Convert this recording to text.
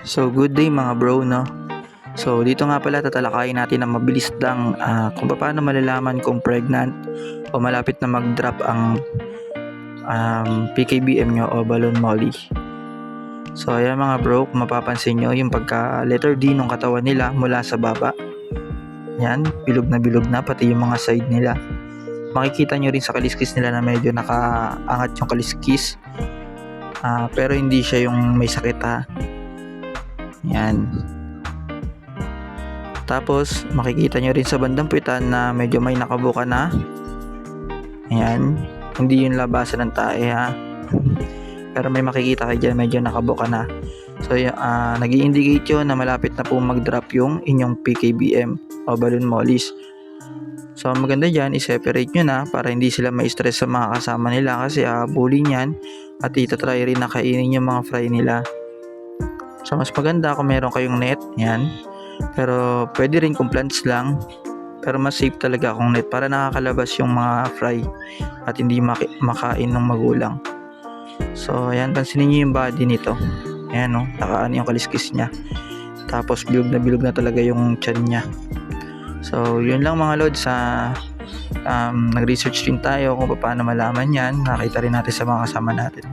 So good day mga bro, no? So dito nga pala tatalakayin natin ang mabilis lang kung paano malalaman kung pregnant o malapit na mag-drop ang PKBM nyo o balloon molly. So ayan mga bro, kung mapapansin nyo yung pagka letter D ng katawan nila mula sa baba, yan, bilog na pati yung mga side nila. Makikita nyo rin sa kaliskis nila na medyo nakaangat yung kaliskis, pero hindi siya yung may sakit Yan. Tapos makikita nyo rin sa bandang puwitan na medyo may nakabuka na. Ayan. Hindi yung labasan ng tae pero may makikita kayo dyan medyo nakabuka na. So nag-i-indicate yun na malapit na po mag-drop yung inyong PKBM o balloon mollies. So maganda dyan, i-separate nyo na para hindi sila ma-stress sa mga kasama nila kasi bully nyan at itatry rin na kainin yung mga fry nila. So mas maganda kung meron kayong net, yan. Pero pwede rin kung plants lang. Pero mas safe talaga kung net para nakakalabas yung mga fry at hindi makain ng magulang. So ayan, pansinin nyo yung body nito. Ayan nakaan yung kaliskis niya. Tapos bilog na talaga yung tiyan niya. So yun lang mga lods, nag-research din tayo kung paano malaman yan. Nakita rin natin sa mga kasama natin.